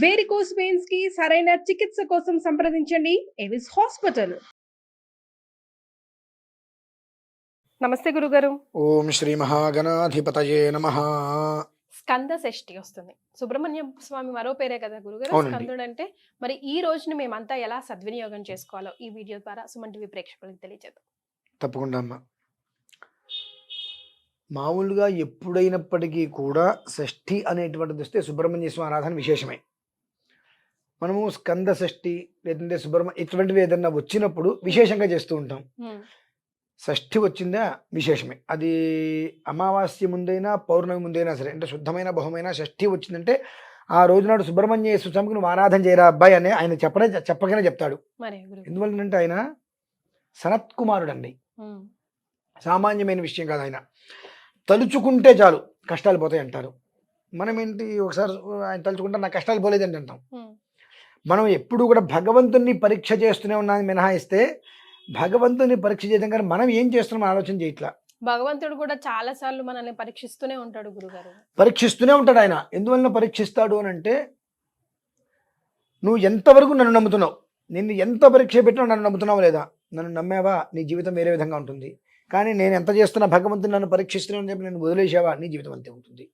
Varicose veins కి సరైన చికిత్స కోసం సంప్రదించండి ఎవిస్ హాస్పిటల్. నమస్తే గురుగారు. ఓం శ్రీ మహాగణాధిపతయే నమః. స్కంద షష్ఠి వస్తుంది. సుబ్రహ్మణ్య స్వామి మరో పేరే కదా గురుగారు అవునండి. స్కందుడు అంటే. మరి ఈ రోజుని మేమంతా ఎలా సద్వినియోగం చేసుకోవాలో ఈ వీడియో ద్వారా సుమన్ టీవీ ప్రేక్షకులకు తెలియజేద్దాం. తప్పకుండా అమ్మ. మామూలుగా ఎప్పుడైనప్పటికీ కూడా షష్ఠి అనేటువంటిది వస్తే సుబ్రహ్మణ్య స్వామి ఆరాధన విశేషమే. మనము స్కంద షష్ఠి లేదంటే ఇటువంటివి ఏదన్నా వచ్చినప్పుడు విశేషంగా చేస్తూ ఉంటాం. షష్ఠి వచ్చిందా విశేషమే. అది అమావాస్య ముందైనా పౌర్ణమి ముందైనా సరే, అంటే శుద్ధమైన బహుమైన షష్ఠి వచ్చిందంటే ఆ రోజునాడు సుబ్రహ్మణ్యేశ్వర స్వామికి నువ్వు ఆరాధన చేయరా అబ్బాయి అని ఆయన చెప్పగానే చెప్తాడు. ఎందువల్లంటే ఆయన సనత్ కుమారుడు అండి, సామాన్యమైన విషయం కాదు. ఆయన తలుచుకుంటే చాలు కష్టాలు పోతాయి అంటారు. మనం ఏంటి ఒకసారి ఆయన తలుచుకుంటే నా కష్టాలు పోలేదండి అంటాం. మనం ఎప్పుడు కూడా భగవంతుని పరీక్ష చేస్తూనే ఉన్నాను మినహాయిస్తే భగవంతుని పరీక్ష చేయడం కానీ మనం ఏం చేస్తున్నాం ఆలోచన చేయట్లా. భగవంతుడు కూడా చాలా సార్లు మనల్ని పరీక్షిస్తూనే ఉంటాడు గురుగారు. పరీక్షిస్తూనే ఉంటాడు ఆయన. ఎందువల్ల పరీక్షిస్తాడు అని అంటే, నువ్వు ఎంతవరకు నన్ను నమ్ముతున్నావు, నిన్ను ఎంత పరీక్ష పెట్టినా నన్ను నమ్ముతున్నావు లేదా, నన్ను నమ్మావా నీ జీవితం వేరే విధంగా ఉంటుంది. కానీ నేను ఎంత చేస్తున్నా భగవంతుని నన్ను పరీక్షిస్తున్నాను చెప్పి నేను వదిలేసావా నీ జీవితం అంతే ఉంటుంది.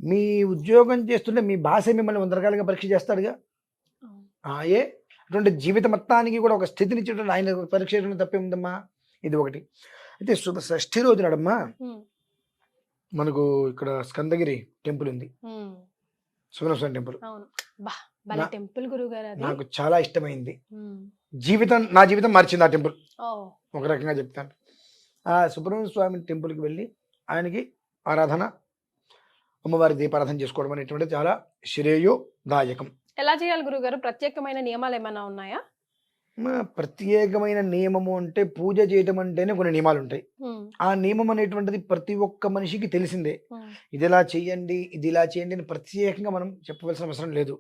మీ ఉద్యోగం చేస్తుంటే మీ భాష మిమ్మల్ని 100 రకాలుగా పరీక్ష చేస్తాడుగా. అటువంటి జీవిత మొత్తానికి కూడా ఒక స్థితిని ఇచ్చేటువంటి ఆయన పరీక్ష చేయడం తప్పే ఉందమ్మా. ఇది ఒకటి. అయితే షష్ఠి రోజు నాడమ్మా మనకు ఇక్కడ స్కందగిరి టెంపుల్ ఉంది, సుబ్రహ్మణ్య టెంపుల్. నాకు చాలా ఇష్టమైంది. నా జీవితం మార్చింది ఆ టెంపుల్. ఒక రకంగా చెప్తాను. ఆ సుబ్రహ్మణ్య స్వామి టెంపుల్కి వెళ్ళి ఆయనకి ఆరాధన, అమ్మవారి దీపారాధన చేసుకోవడం అనేటువంటిది చాలా శ్రేయోదాయకం. ఎలా చేయాలి గురుగారు? ప్రత్యేకమైన నియమాలు ఏమైనా ఉన్నాయా? ప్రత్యేకమైన నియమము అంటే పూజ చేయటం అంటేనే కొన్ని నియమాలు ఉంటాయి. ఆ నియమం అనేటువంటిది ప్రతి ఒక్క మనిషికి తెలిసిందే. ఇది ఇలా చేయండి, ఇది ఇలా చేయండి అని ప్రత్యేకంగా మనం చెప్పవలసిన అవసరం లేదు.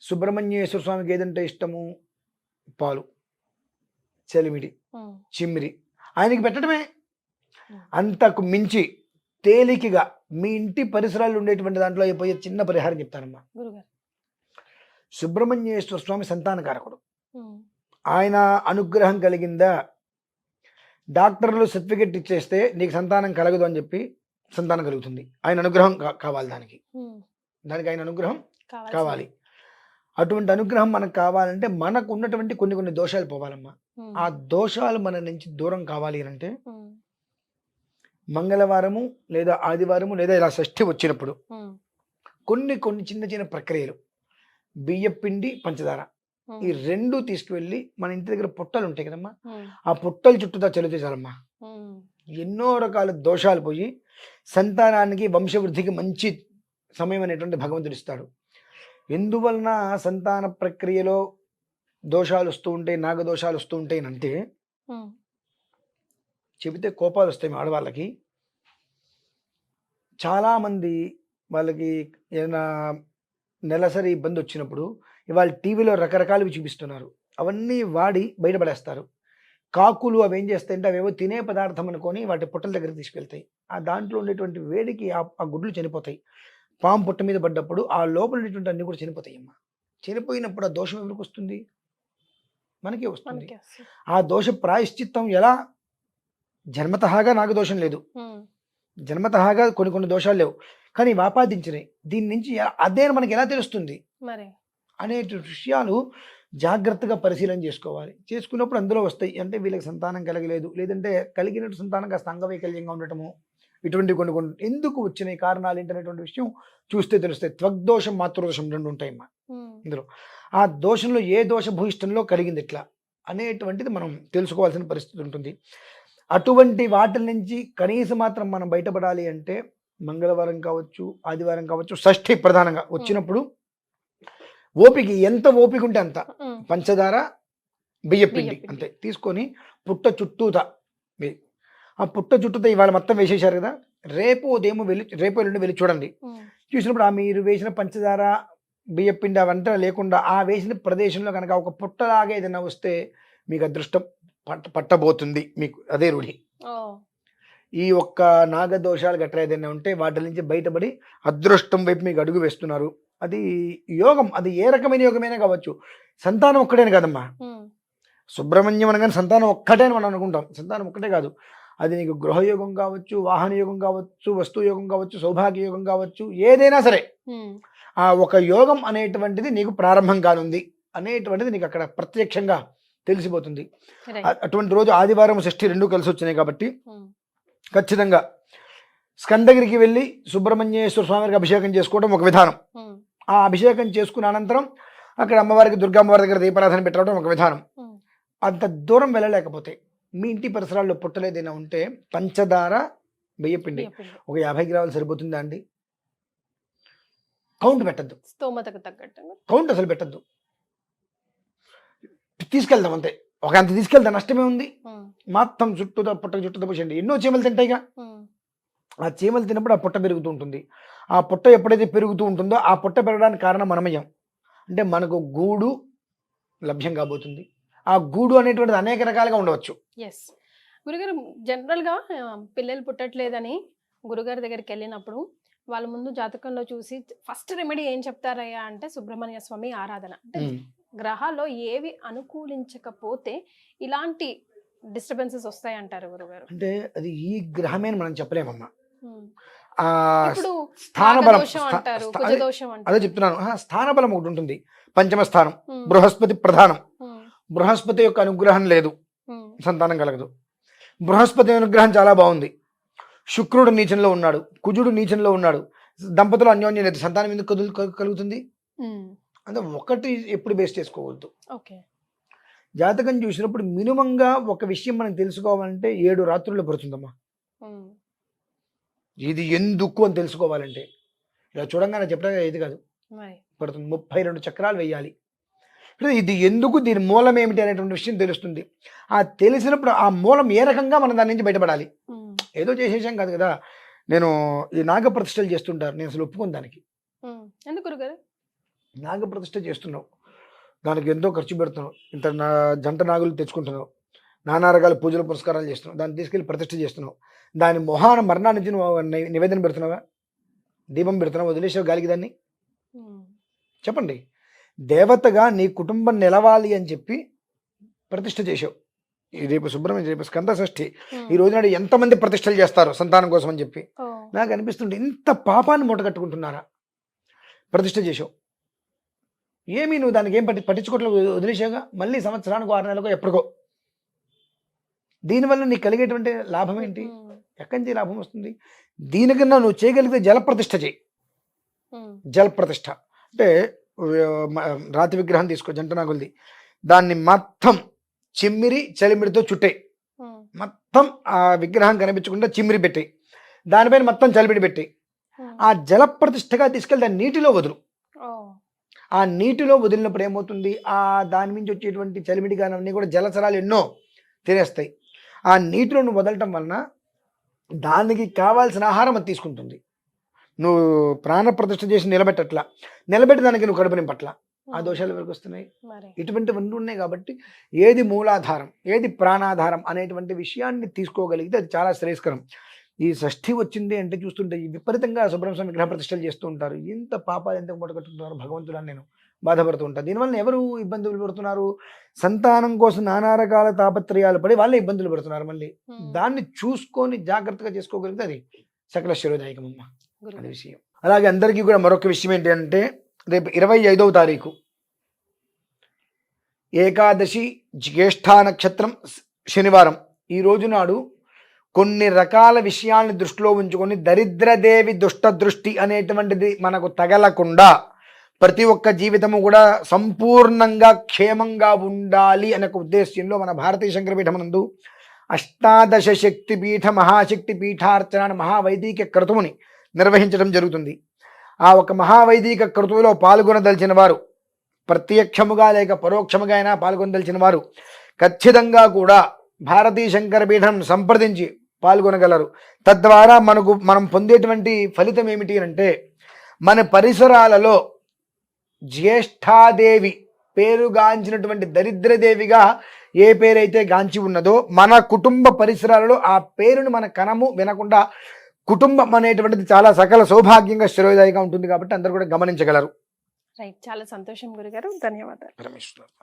సుబ్రహ్మణ్యేశ్వర స్వామికి ఏదంటే ఇష్టము, పాలు, చలిమిడి, చిమ్మిరి ఆయనకి పెట్టడమే. అంతకు మించి తేలికగా మీ ఇంటి పరిసరాలు ఉండేటువంటి దాంట్లో అయిపోయే చిన్న పరిహారం చెప్తానమ్మా. సుబ్రహ్మణ్యేశ్వర స్వామి సంతానకారకుడు. ఆయన అనుగ్రహం కలిగిందా, డాక్టర్లు సర్టిఫికెట్ ఇచ్చేస్తే నీకు సంతానం కలగదు అని చెప్పి సంతానం కలుగుతుంది. ఆయన అనుగ్రహం కావాలి, దానికి ఆయన అనుగ్రహం కావాలి. అటువంటి అనుగ్రహం మనకు కావాలంటే మనకు ఉన్నటువంటి కొన్ని దోషాలు పోవాలమ్మా. ఆ దోషాలు మన నుంచి దూరం కావాలి అంటే మంగళవారము లేదా ఆదివారము లేదా ఇలా షష్ఠి వచ్చినప్పుడు కొన్ని చిన్న చిన్న ప్రక్రియలు, బియ్యపిండి, పంచదార, ఈ 2 తీసుకువెళ్ళి మన ఇంటి దగ్గర పుట్టలు ఉంటాయి కదమ్మా, ఆ పుట్టల చుట్టూతా చల్లితే చాలమ్మా. ఎన్నో రకాల దోషాలు పోయి సంతానానికి వంశవృద్ధికి మంచి సమయం అనేటువంటి భగవంతుడు ఇస్తాడు. ఎందువలన సంతాన ప్రక్రియలో దోషాలు వస్తూ ఉంటాయి, నాగదోషాలు వస్తూ ఉంటాయి అంటే చెబితే కోపాలు వస్తాయి ఆడవాళ్ళకి. చాలామంది వాళ్ళకి ఏదైనా నెలసరి ఇబ్బంది వచ్చినప్పుడు ఇవాళ టీవీలో రకరకాలవి చూపిస్తున్నారు, అవన్నీ వాడి బయటపడేస్తారు. కాకులు అవి ఏం చేస్తాయంటే అవేవో తినే పదార్థం అనుకొని వాటి పుట్టల దగ్గర తీసుకెళ్తాయి. ఆ దాంట్లో ఉండేటువంటి వేడికి ఆ గుడ్లు చనిపోతాయి. పాము పుట్ట మీద పడ్డప్పుడు ఆ లోపల ఉండేటువంటి అన్ని కూడా చనిపోతాయి అమ్మా. చనిపోయినప్పుడు ఆ దోషం ఎవరికి వస్తుంది? మనకే వస్తుంది. ఆ దోష ప్రాయశ్చిత్తం ఎలా? జన్మతహాగా నాకు దోషం లేదు, జన్మతహాగా కొన్ని దోషాలు లేవు, కానీ ఆపాదించినాయి. దీని నుంచి అదే మనకి ఎలా తెలుస్తుంది అనే విషయాలు జాగ్రత్తగా పరిశీలన చేసుకోవాలి. చేసుకున్నప్పుడు అందులో వస్తాయి. అంటే వీళ్ళకి సంతానం కలగలేదు, లేదంటే కలిగినట్టు సంతానం కాస్త అంగవైకల్యంగా ఉండటము, ఇటువంటి కొన్ని ఎందుకు వచ్చినాయి కారణాలు ఏంటనేటువంటి విషయం చూస్తే తెలుస్తాయి. త్వగ్దోషం, మాతృదోషం 2 ఉంటాయమ్మా ఇందులో. ఆ దోషంలో ఏ దోష భూయిష్టంలో కలిగింది ఇట్లా అనేటువంటిది మనం తెలుసుకోవాల్సిన పరిస్థితి ఉంటుంది. అటువంటి వాటి నుంచి కనీసం మాత్రం మనం బయటపడాలి అంటే మంగళవారం కావచ్చు, ఆదివారం కావచ్చు, షష్ఠి ప్రధానంగా వచ్చినప్పుడు ఓపిక, ఎంత ఓపిక ఉంటే అంత పంచదార, బియ్యపిండి అంతే తీసుకొని పుట్ట చుట్టూతా ఆ పుట్ట చుట్టూతా ఇవాళ మొత్తం వేసేసారు కదా, రేపు ఎల్లుండి వెళ్ళి చూడండి. చూసినప్పుడు ఆ మీరు వేసిన పంచదార, బియ్యపిండి అవంతా లేకుండా ఆ వేసిన ప్రదేశంలో కనుక ఒక పుట్టలాగా ఏదైనా వస్తే మీకు అదృష్టం పట్టబోతుంది. మీకు అదే రూఢి. ఈ ఒక్క నాగదోషాలు గట్రా ఏదైనా ఉంటే వాటి నుంచి బయటపడి అదృష్టం వైపు మీకు అడుగు వేస్తున్నారు అది యోగం. అది ఏ రకమైన యోగమైనా కావచ్చు. సంతానం ఒక్కటేనే కాదమ్మా. సుబ్రహ్మణ్యం అనగానే సంతానం ఒక్కటే అని మనం అనుకుంటాం. సంతానం ఒక్కటే కాదు. అది నీకు గృహయోగం కావచ్చు, వాహన యోగం కావచ్చు, వస్తు యోగం కావచ్చు, సౌభాగ్య యోగం కావచ్చు, ఏదైనా సరే ఆ ఒక యోగం అనేటువంటిది నీకు ప్రారంభం కానుంది అనేటువంటిది నీకు అక్కడ ప్రత్యక్షంగా తెలిసిపోతుంది. అటువంటి రోజు ఆదివారం షష్ఠి రెండు కలిసి వచ్చినాయి కాబట్టి ఖచ్చితంగా స్కందగిరికి వెళ్ళి సుబ్రహ్మణ్యేశ్వర స్వామికి అభిషేకం చేసుకోవడం ఒక విధానం. ఆ అభిషేకం చేసుకున్న అనంతరం అక్కడ అమ్మవారికి దుర్గమ్మవారి దగ్గర దీపారాధన పెట్టడం ఒక విధానం. అంత దూరం వెళ్ళలేకపోతే మీ ఇంటి పరిసరాల్లో పుట్టలు ఏదైనా ఉంటే పంచదార బియ్యపిండి ఒక 50 గ్రాములు సరిపోతుందా అండి? కౌంట్ పెట్టద్దు, స్తోమతకు తగ్గట్టు కౌంట్ అసలు పెట్టద్దు. తీసుకెళ్దాం అంతే. ఒక అంత తీసుకెళ్తాం, నష్టమే ఉంది. మొత్తం చుట్టూతో పుట్టకు చుట్టూతో పోసండి. ఎన్నో చీమలు తింటాయిగా. ఆ చీమలు తిన్నప్పుడు ఆ పుట్ట పెరుగుతూ ఉంటుంది. ఆ పుట్ట ఎప్పుడైతే పెరుగుతూ ఉంటుందో ఆ పుట్ట పెరగడానికి కారణం మనమయం. అంటే మనకు గూడు లభ్యం కాబోతుంది. ఆ గూడు అనేటువంటిది అనేక రకాలుగా ఉండవచ్చు. ఎస్ గురుగారు, జనరల్గా పిల్లలు పుట్టట్లేదని గురుగారి దగ్గరికి వెళ్ళినప్పుడు వాళ్ళ ముందు జాతకంలో చూసి ఫస్ట్ రెమెడీ ఏం చెప్తారయ్యా అంటే సుబ్రహ్మణ్య స్వామి ఆరాధన. అంటే గ్రహాల్లో ఏవి అనుకూలించకపోతే ఇలాంటి డిస్టర్బెన్సెస్ వస్తాయంటారు గురుగారు? అంటే అది ఈ గ్రహమే అని మనం చెప్పలేమమ్మా. ఇప్పుడు స్థానబలం అంటారు, అదే చెప్తున్నాను. స్థానబలం ఒకటి ఉంటుంది. పంచమ స్థానం బృహస్పతి ప్రధానం. బృహస్పతి యొక్క అనుగ్రహం లేదు, సంతానం కలగదు. బృహస్పతి అనుగ్రహం చాలా బాగుంది. శుక్రుడు నీచంలో ఉన్నాడు, కుజుడు నీచంలో ఉన్నాడు. దంపతులు అన్యోన్యం లేదు, సంతానం ఎందుకు కలుగుతుంది? అంటే ఒకటి ఎప్పుడు బేస్ చేసుకోవద్దు. జాతకం చూసినప్పుడు మినిమంగా ఒక విషయం మనం తెలుసుకోవాలంటే 7 రాత్రులు పడుతుందమ్మా. ఇది ఎందుకు అని తెలుసుకోవాలంటే ఇలా చూడంగానే చెప్పడం ఇది కాదు, పడుతుంది. 32 చక్రాలు వేయాలి. ఇది ఎందుకు, దీని మూలం ఏమిటి అనేటువంటి విషయం తెలుస్తుంది. ఆ తెలిసినప్పుడు ఆ మూలం ఏ రకంగా మనం దాని నుంచి బయటపడాలి. ఏదో చేసేసాం కాదు కదా. నేను ఈ నాగప్రతిష్టలు చేస్తుంటారు, నేను అసలు ఒప్పుకోను దానికి. ఎందుకు నాగప్రతిష్ఠ చేస్తున్నావు, దానికి ఎంతో ఖర్చు పెడుతున్నావు, ఇంత జంట నాగులు తెచ్చుకుంటున్నావు, నానా రకాల పూజలు పురస్కారాలు చేస్తున్నావు, దాన్ని తీసుకెళ్ళి ప్రతిష్ఠ చేస్తున్నావు, దాని మొహాన మరణాన్ని నుంచి నువ్వు నివేదన పెడుతున్నావా, దీపం పెడుతున్నావు, వదిలేసావు గాలికి దాన్ని? చెప్పండి. దేవతగా నీ కుటుంబం నిలవాలి అని చెప్పి ప్రతిష్ఠ చేసావు. రేపు సుబ్రహ్మణ్యం, రేపు స్కంద షష్ఠి, ఈ రోజు నాడు ఎంతమంది ప్రతిష్టలు చేస్తారు సంతానం కోసం అని చెప్పి. నాకు అనిపిస్తుంది ఇంత పాపాన్ని మూటగట్టుకుంటున్నారా? ప్రతిష్ఠ చేసావు, ఏమి నువ్వు దానికి ఏం పట్టించుకోవట్లేదు, వదిలేసావుగా. మళ్ళీ సంవత్సరానికి 6 నెలలకు ఎప్పటికో. దీనివల్ల నీకు కలిగేటువంటి లాభం ఏంటి? ఎక్కడి నుంచి లాభం వస్తుంది? దీనికన్నా నువ్వు చేయగలిగితే జలప్రతిష్ఠ చేయి. జలప్రతిష్ఠ అంటే రాతి విగ్రహం తీసుకో, జంట నాగులది, దాన్ని మొత్తం చిమ్మిరి చలిమిడితో చుట్టే, మొత్తం ఆ విగ్రహం కనిపించకుండా చిమ్మిరి పెట్టి, దానిపైన మొత్తం చలిమిడి పెట్టి, ఆ జలప్రతిష్ఠగా తీసుకెళ్ళి దాన్ని నీటిలో వదులు. ఆ నీటిలో వదిలినప్పుడు ఏమవుతుంది, ఆ దాని నుంచి వచ్చేటువంటి చలిమిడి కానీ అన్నీ కూడా జలచరాలు ఎన్నో తినేస్తాయి. ఆ నీటిలో నువ్వు వదలటం వలన దానికి కావాల్సిన ఆహారం అది తీసుకుంటుంది. నువ్వు ప్రాణప్రతిష్ఠ చేసి నిలబెట్టి దానికి నువ్వు కడుపు నింపట్ల, ఆ దోషాలు ఎవరికి వస్తున్నాయి? ఇటువంటివన్నీ ఉన్నాయి. కాబట్టి ఏది మూలాధారం, ఏది ప్రాణాధారం అనేటువంటి విషయాన్ని తీసుకోగలిగితే అది చాలా శ్రేయస్కరం. ఈ షష్ఠి వచ్చింది అంటే చూస్తుంటే విపరీతంగా సుబ్రహ్మణ్య విగ్రహ ప్రతిష్టలు చేస్తూ ఉంటారు. ఇంత పాపాలు ఎంత మూటగట్టుకుంటున్నారు భగవంతులని నేను బాధపడుతూ ఉంటాను. దీనివల్ల ఎవరు ఇబ్బందులు పడుతున్నారు? సంతానం కోసం నానా రకాల తాపత్రయాలు పడి వాళ్ళే ఇబ్బందులు పడుతున్నారు. మళ్ళీ దాన్ని చూసుకొని జాగ్రత్తగా చేసుకోగలిగితే అది సకల శిరోదాయకమమ్మ, అది విషయం. అలాగే అందరికీ కూడా మరొక విషయం ఏంటి అంటే, రేపు 25వ తారీఖు ఏకాదశి, జ్యేష్ఠా నక్షత్రం, శనివారం. ఈ రోజు నాడు కొన్ని రకాల విషయాలను దృష్టిలో ఉంచుకొని దరిద్రదేవి దుష్ట దృష్టి అనేటువంటిది మనకు తగలకుండా ప్రతి ఒక్క జీవితము కూడా సంపూర్ణంగా క్షేమంగా ఉండాలి అనే ఉద్దేశ్యంలో మన భారతీయ శంకరపీఠం నందు అష్టాదశ శక్తిపీఠ మహాశక్తి పీఠార్చన మహావైదిక క్రతువుని నిర్వహించడం జరుగుతుంది. ఆ ఒక మహావైదిక క్రతువులో పాల్గొనదలిచిన వారు, ప్రత్యక్షముగా లేక పరోక్షముగా అయినా పాల్గొనదలిచిన వారు ఖచ్చితంగా కూడా భారతీయ శంకరపీఠం సంప్రదించి పాల్గొనగలరు. తద్వారా మనం పొందేటువంటి ఫలితం ఏమిటి అంటే, మన పరిసరాలలో జ్యేష్ఠాదేవి పేరుగాంచినటువంటి దరిద్రదేవిగా ఏ పేరైతే గాంచి ఉన్నదో మన కుటుంబ పరిసరాలలో ఆ పేరును మన కనము వినకుండా కుటుంబం అనేటువంటిది చాలా సకల సౌభాగ్యంగా శ్రేయోదాయిగా ఉంటుంది. కాబట్టి అందరూ కూడా గమనించగలరు. రైట్, చాలా సంతోషం గురుగారు, ధన్యవాదాలు. రమేష్ గారు.